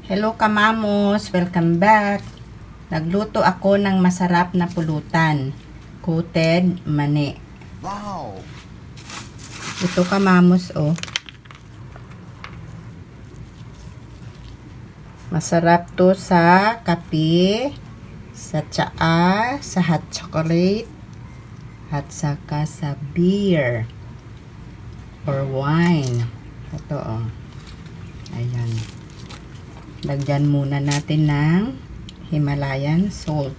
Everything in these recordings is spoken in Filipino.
Hello kamamos, welcome back. Nagluto ako ng masarap na pulutan, coated mani. Wow! Ito kamamos oh. Masarap to sa kape, sa tsaa, sa hot chocolate, at saka sa beer or wine. Ito oh. Ayan. Lagyan muna natin ng Himalayan salt.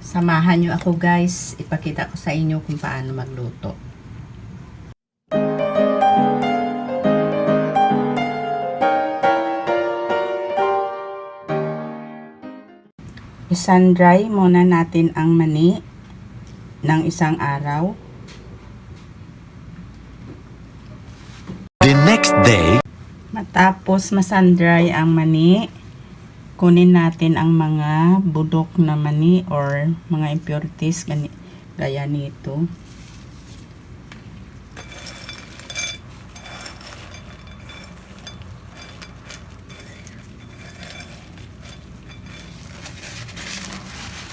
Samahan nyo ako guys. Ipakita ko sa inyo kung paano magluto. I-sun-dry muna natin ang mani ng isang araw. The next day, Matapos ma-sun-dry ang mani, kunin natin ang mga budok na mani or mga impurities gaya nito.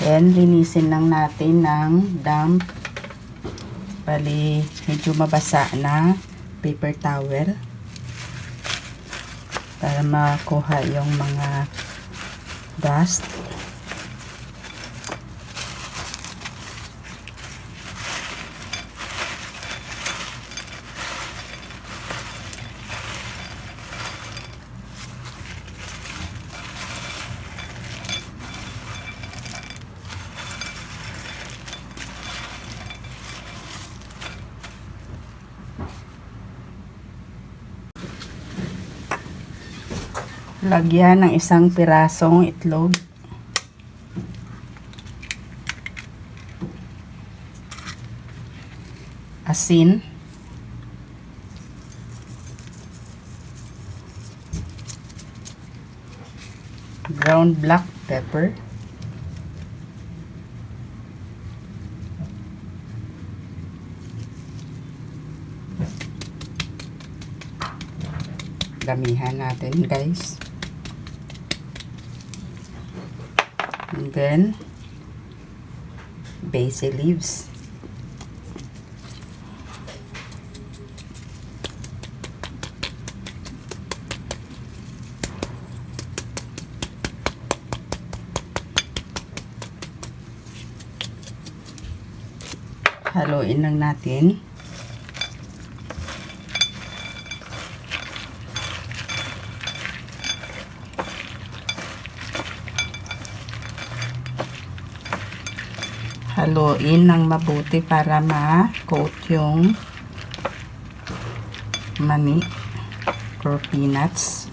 Then, linisin lang natin ng damp. Bali, medyo mabasa na paper towel para makuha yung mga dust. Lagyan ng isang pirasong itlog. Asin. Ground black pepper. Damihan natin guys. And then, basil leaves. Haluin lang natin. Haluin ng mabuti para ma-coat yung mani or peanuts.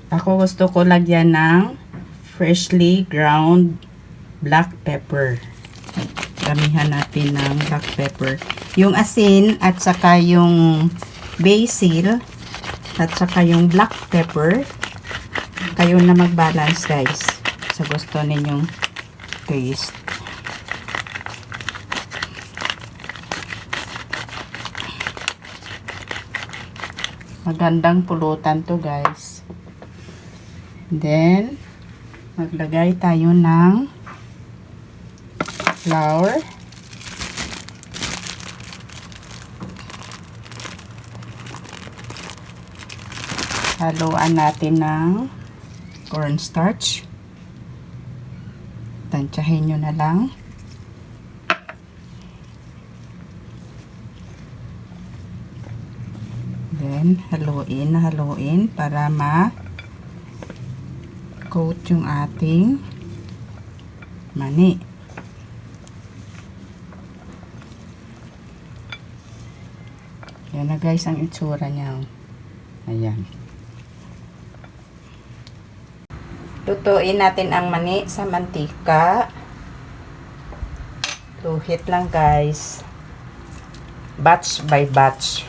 Ako gusto ko lagyan ng freshly ground black pepper. Damihan natin ng black pepper. Yung asin at saka yung basil at saka yung black pepper, kayo na mag-balance guys sa gusto ninyong taste. Magandang pulutan to guys. Then maglagay tayo ng flour. Haluan natin ng cornstarch. Tansyahin nyo na lang. Then, haluin para ma-coat yung ating mani. Yan na guys ang itsura niya. Ayan. Lutuin natin ang mani sa mantika. Luhit lang guys. batch by batch.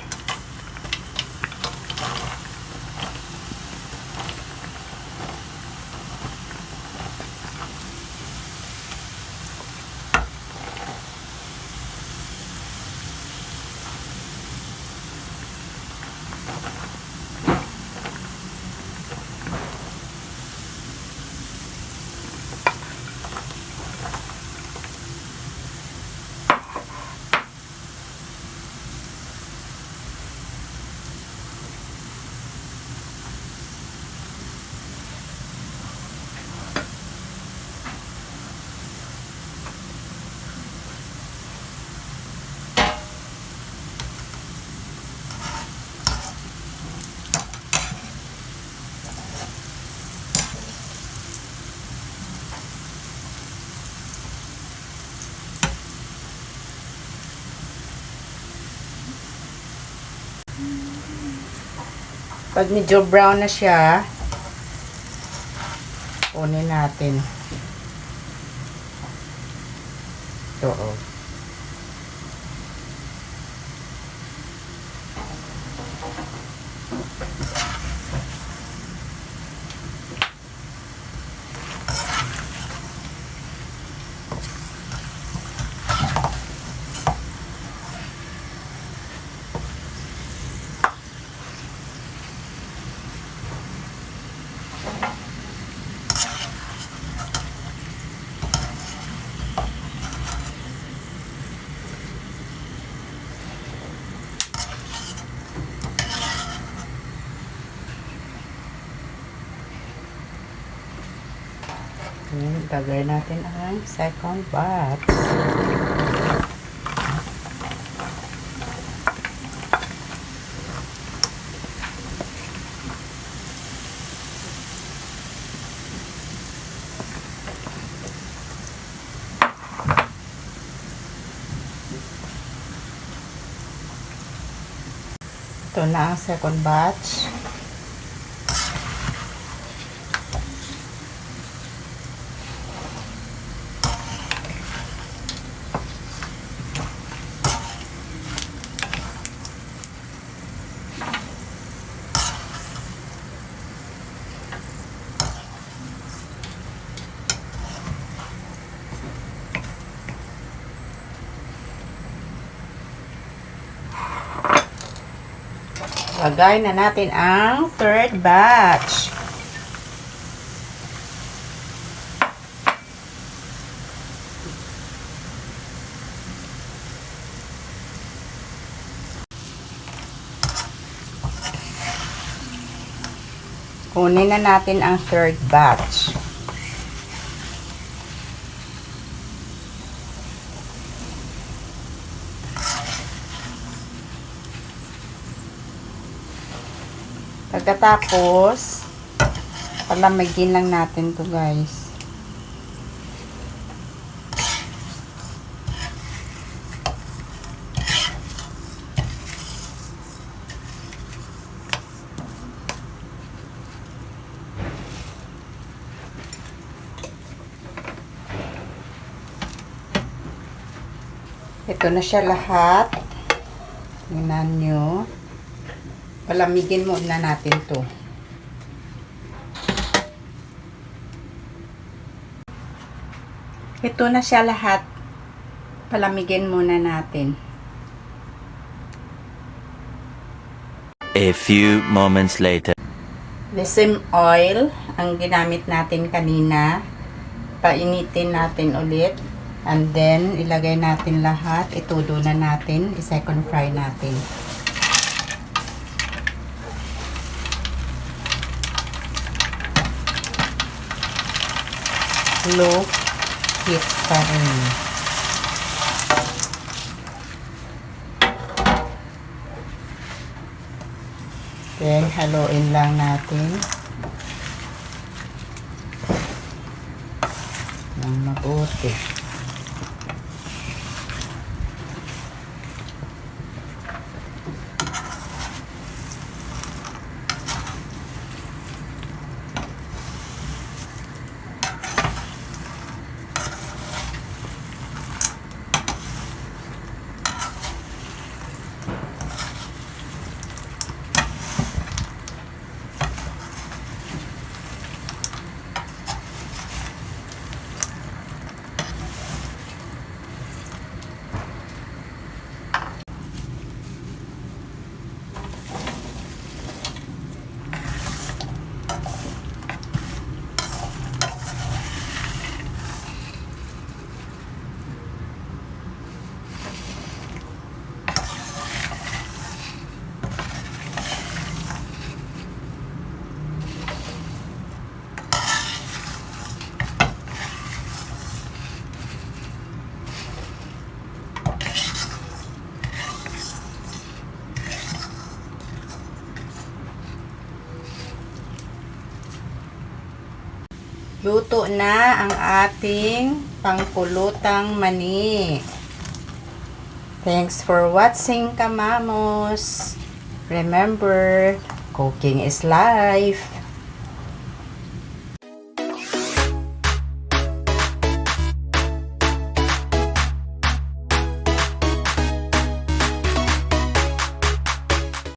Pag medyo brown na siya, kunin natin. Ito, oh. Lagay natin ang second batch. Ito na ang second batch. Lagay na natin ang third batch. Kunin na natin ang third batch. Pagkatapos, palamigin lang natin to, guys. Ito na siya lahat. Tingnan nyo. Palamigin muna natin to. Ito na siya lahat. Palamigin muna natin. A few moments later. The same oil ang ginamit natin kanina. Painitin natin ulit. And then, ilagay natin lahat. Itudo na natin. I-second fry natin. Low heat pa rin. Then, haluin lang natin ng mabuti. Luto na ang ating pangpulutang mani. Thanks for watching, kamamos. Remember, cooking is life.